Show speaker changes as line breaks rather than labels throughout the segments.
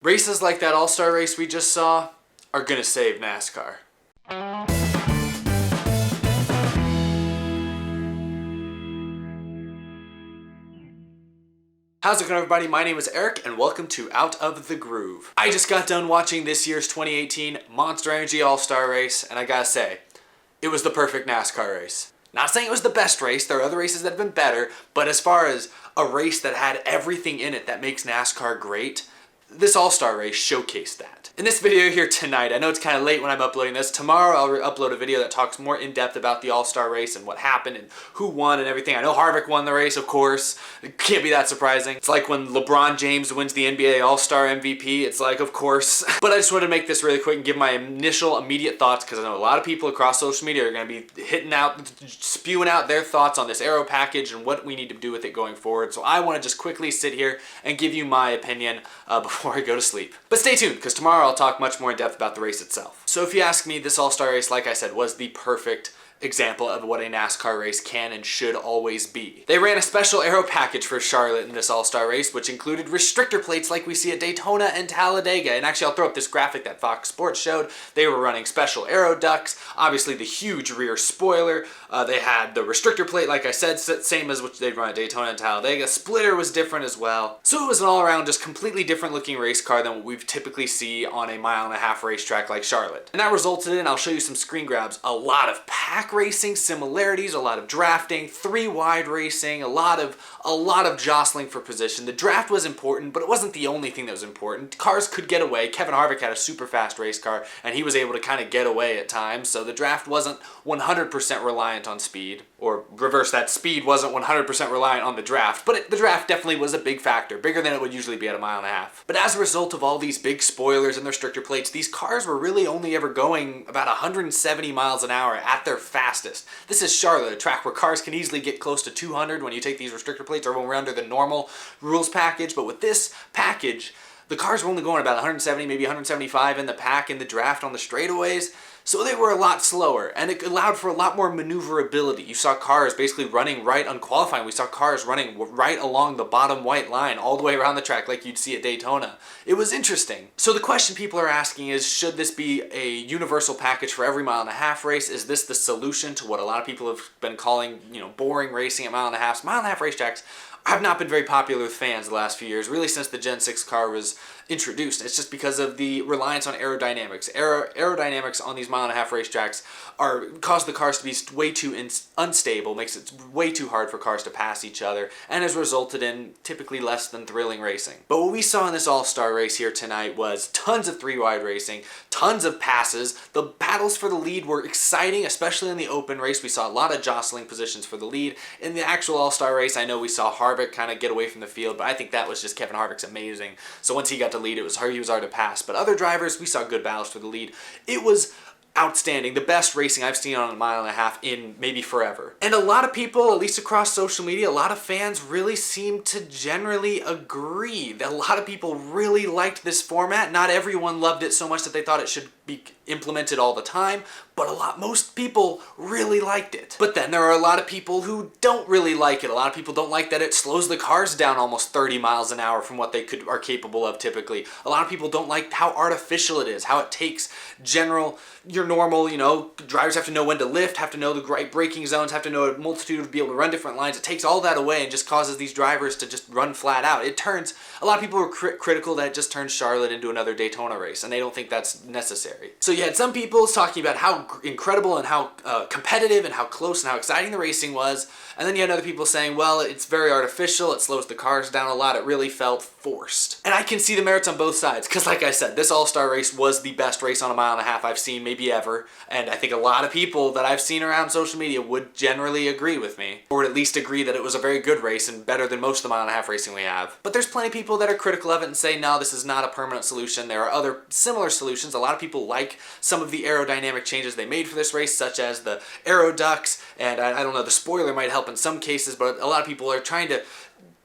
Races like that All-Star race we just saw are gonna save NASCAR. How's it going, everybody? My name is Eric and welcome to Out of the Groove. I just got done watching this year's 2018 Monster Energy All-Star race, and I gotta say, it was the perfect NASCAR race. Not saying it was the best race, there are other races that have been better, but as far as a race that had everything in it that makes NASCAR great, this All-Star race showcased that. In this video here tonight, I know it's kind of late when I'm uploading this. Tomorrow I'll upload a video that talks more in depth about the All-Star race and what happened and who won and everything. I know Harvick won the race, of course. It can't be that surprising. It's like when LeBron James wins the NBA All-Star MVP. It's like, of course. But I just wanted to make this really quick and give my initial immediate thoughts because I know a lot of people across social media are going to be spewing out their thoughts on this aero package and what we need to do with it going forward. So I want to just quickly sit here and give you my opinion before I go to sleep. But stay tuned because tomorrow I'll talk much more in depth about the race itself. So if you ask me, this All-Star race, like I said, was the perfect example of what a NASCAR race can and should always be. They ran a special aero package for Charlotte in this All-Star race, which included restrictor plates like we see at Daytona and Talladega. And actually, I'll throw up this graphic that Fox Sports showed. They were running special aero ducts, obviously the huge rear spoiler. They had the restrictor plate, like I said, same as what they'd run at Daytona and Talladega. Splitter was different as well. So it was an all-around, just completely different looking race car than what we typically see on a mile-and-a-half racetrack like Charlotte. And that resulted in, I'll show you some screen grabs, a lot of pack racing similarities, a lot of drafting, three wide racing, a lot of jostling for position. The draft was important, but it wasn't the only thing that was important. Cars could get away. Kevin Harvick had a super fast race car, and he was able to kind of get away at times, so the draft wasn't 100% reliant on speed, or reverse that, speed wasn't 100% reliant on the draft, but the draft definitely was a big factor, bigger than it would usually be at a mile-and-a-half. But as a result of all these big spoilers and the restrictor plates, these cars were really only ever going about 170 miles an hour at their fastest. This is Charlotte, a track where cars can easily get close to 200 when you take these restrictor plates or when we're under the normal rules package, but with this package, the cars were only going about 170, maybe 175 in the pack in the draft on the straightaways, so they were a lot slower, and it allowed for a lot more maneuverability. You saw cars basically running right on qualifying. We saw cars running right along the bottom white line all the way around the track like you'd see at Daytona. It was interesting. So the question people are asking is, should this be a universal package for every mile-and-a-half race? Is this the solution to what a lot of people have been calling, boring racing at mile-and-a-halfs? Mile-and-a-half racetracks have not been very popular with fans the last few years, really since the Gen 6 car was introduced. It's just because of the reliance on aerodynamics. Aerodynamics on these mile-and-a-half racetracks cause the cars to be way too unstable, makes it way too hard for cars to pass each other, and has resulted in typically less than thrilling racing. But what we saw in this All-Star race here tonight was tons of three-wide racing, tons of passes. The battles for the lead were exciting, especially in the open race. We saw a lot of jostling positions for the lead. In the actual All-Star race, I know we saw Harvick kind of get away from the field, but I think that was just Kevin Harvick's amazing. So once he got to lead, he was hard to pass. But other drivers, we saw good battles for the lead. It was outstanding, the best racing I've seen on a mile-and-a-half in maybe forever. And a lot of people, at least across social media, a lot of fans really seem to generally agree. A lot of people really liked this format. Not everyone loved it so much that they thought it should be implemented all the time, but most people really liked it. But then there are a lot of people who don't really like it. A lot of people don't like that it slows the cars down almost 30 miles an hour from what they are capable of typically. A lot of people don't like how artificial it is, how it takes your normal, drivers have to know when to lift, have to know the right braking zones, have to know a multitude to be able to run different lines. It takes all that away and just causes these drivers to just run flat out. A lot of people were critical that it just turns Charlotte into another Daytona race, and they don't think that's necessary. So you had some people talking about how incredible and how competitive and how close and how exciting the racing was, and then you had other people saying, well, it's very artificial, it slows the cars down a lot, it really felt forced. And I can see the merits on both sides, because like I said, this All-Star race was the best race on a mile-and-a-half I've seen maybe ever, and I think a lot of people that I've seen around social media would generally agree with me, or at least agree that it was a very good race and better than most of the mile-and-a-half racing we have. But there's plenty of people that are critical of it and say, no, this is not a permanent solution. There are other similar solutions. A lot of people like some of the aerodynamic changes they made for this race, such as the aero ducts, and I don't know, the spoiler might help in some cases, but a lot of people are trying to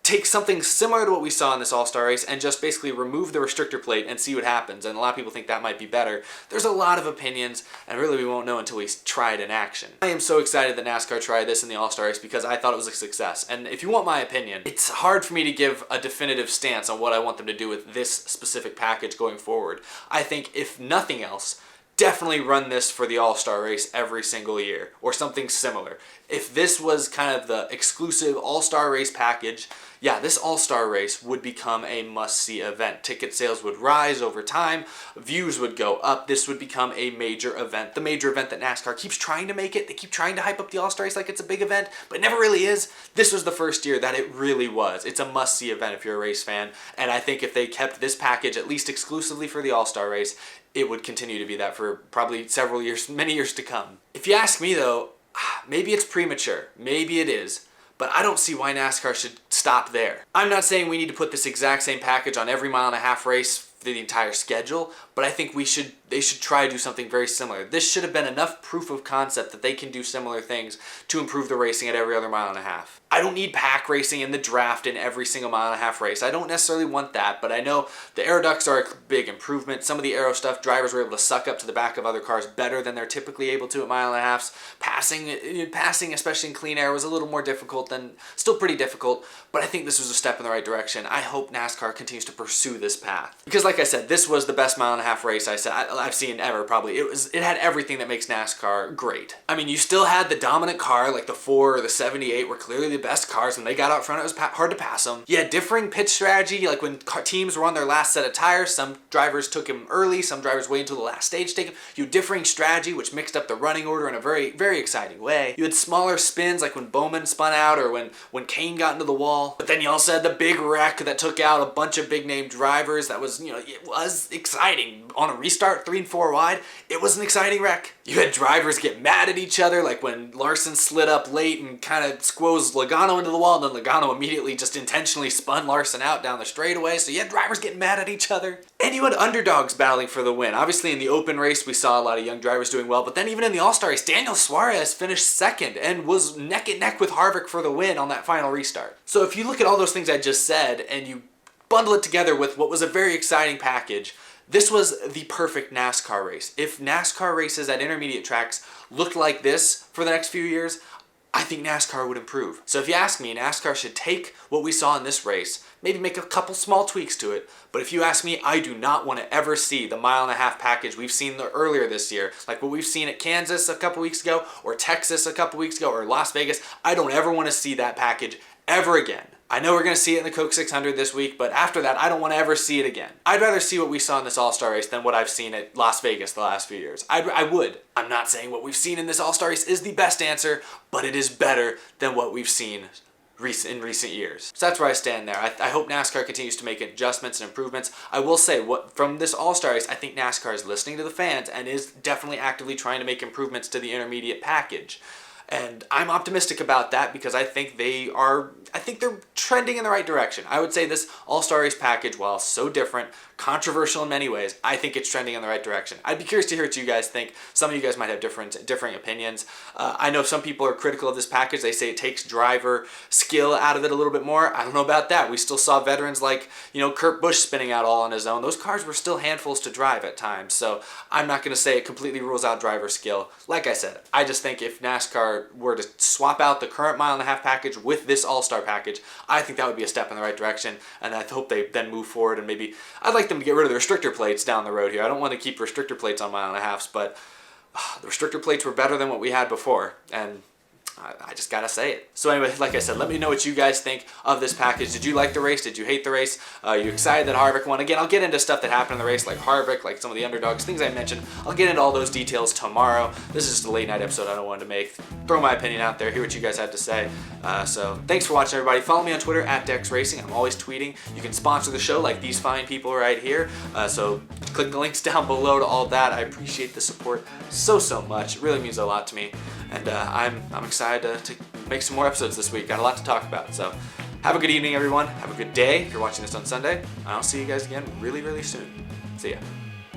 take something similar to what we saw in this All-Star race and just basically remove the restrictor plate and see what happens. And a lot of people think that might be better. There's a lot of opinions, and really we won't know until we try it in action. I am so excited that NASCAR tried this in the All-Star race because I thought it was a success. And if you want my opinion, it's hard for me to give a definitive stance on what I want them to do with this specific package going forward. I think if nothing else, definitely run this for the All-Star race every single year, or something similar. If this was kind of the exclusive All-Star race package, yeah, this All-Star race would become a must-see event. Ticket sales would rise over time, views would go up, this would become a major event. The major event that NASCAR keeps trying to make it. They keep trying to hype up the All-Star race like it's a big event, but it never really is. This was the first year that it really was. It's a must-see event if you're a race fan, and I think if they kept this package at least exclusively for the All-Star race, it would continue to be that for probably several years, many years to come. If you ask me though, maybe it's premature, maybe it is, but I don't see why NASCAR should stop there. I'm not saying we need to put this exact same package on every mile-and-a-half race for the entire schedule, but I think they should try to do something very similar. This should have been enough proof of concept that they can do similar things to improve the racing at every other mile-and-a-half. I don't need pack racing in the draft in every single mile-and-a-half race. I don't necessarily want that, but I know the aero ducts are a big improvement. Some of the aero stuff, drivers were able to suck up to the back of other cars better than they're typically able to at mile-and-a-halfs. Passing, especially in clean air, was a little more difficult still pretty difficult, but I think this was a step in the right direction. I hope NASCAR continues to pursue this path. Because like I said, this was the best mile-and-a-half race I've seen ever, probably. It had everything that makes NASCAR great. I mean, you still had the dominant car, like the 4 or the 78 were clearly the best cars. When they got out front, it was hard to pass them. You had differing pit strategy, like when teams were on their last set of tires, some drivers took him early, some drivers waited until the last stage to take him. You had differing strategy, which mixed up the running order in a very, very exciting way. You had smaller spins, like when Bowman spun out or when Kane got into the wall. But then you also had the big wreck that took out a bunch of big name drivers. That was, it was exciting. On a restart, 3 and 4 wide, it was an exciting wreck. You had drivers get mad at each other, like when Larson slid up late and kind of squoze Logano into the wall, and then Logano immediately just intentionally spun Larson out down the straightaway. So you had drivers getting mad at each other. And you had underdogs battling for the win. Obviously in the open race, we saw a lot of young drivers doing well, but then even in the All-Star race, Daniel Suarez finished second and was neck and neck with Harvick for the win on that final restart. So if you look at all those things I just said and you bundle it together with what was a very exciting package, this was the perfect NASCAR race. If NASCAR races at intermediate tracks looked like this for the next few years, I think NASCAR would improve. So if you ask me, NASCAR should take what we saw in this race, maybe make a couple small tweaks to it, but if you ask me, I do not want to ever see the mile-and-a-half package we've seen earlier this year, like what we've seen at Kansas a couple weeks ago, or Texas a couple weeks ago, or Las Vegas. I don't ever want to see that package ever again. I know we're going to see it in the Coke 600 this week, but after that, I don't want to ever see it again. I'd rather see what we saw in this All-Star race than what I've seen at Las Vegas the last few years. I would. I'm not saying what we've seen in this All-Star race is the best answer, but it is better than what we've seen in recent years. So that's where I stand there. I hope NASCAR continues to make adjustments and improvements. I will say, from this All-Star race, I think NASCAR is listening to the fans and is definitely actively trying to make improvements to the intermediate package. And I'm optimistic about that because I think they're trending in the right direction. I would say this All-Star Race package, while so different, controversial in many ways, I think it's trending in the right direction. I'd be curious to hear what you guys think. Some of you guys might have differing opinions. I know some people are critical of this package. They say it takes driver skill out of it a little bit more. I don't know about that. We still saw veterans like, Kurt Busch spinning out all on his own. Those cars were still handfuls to drive at times. So I'm not going to say it completely rules out driver skill. Like I said, I just think if NASCAR were to swap out the current mile-and-a-half package with this All-Star package, I think that would be a step in the right direction, and I hope they then move forward, and maybe I'd like them to get rid of the restrictor plates down the road here. I don't want to keep restrictor plates on mile-and-a-halfs, but the restrictor plates were better than what we had before, and I just gotta say it. So anyway, like I said, let me know what you guys think of this package. Did you like the race? Did you hate the race? Are you excited that Harvick won? Again, I'll get into stuff that happened in the race, like Harvick, like some of the underdogs, things I mentioned. I'll get into all those details tomorrow. This is just a late night episode I don't want to make. Throw my opinion out there, hear what you guys have to say. So thanks for watching, everybody. Follow me on Twitter @DexRacing. I'm always tweeting. You can sponsor the show like these fine people right here. So click the links down below to all that. I appreciate the support so much. It really means a lot to me. And I'm excited to make some more episodes this week. Got a lot to talk about. So have a good evening, everyone. Have a good day if you're watching this on Sunday. And I'll see you guys again really soon. See ya.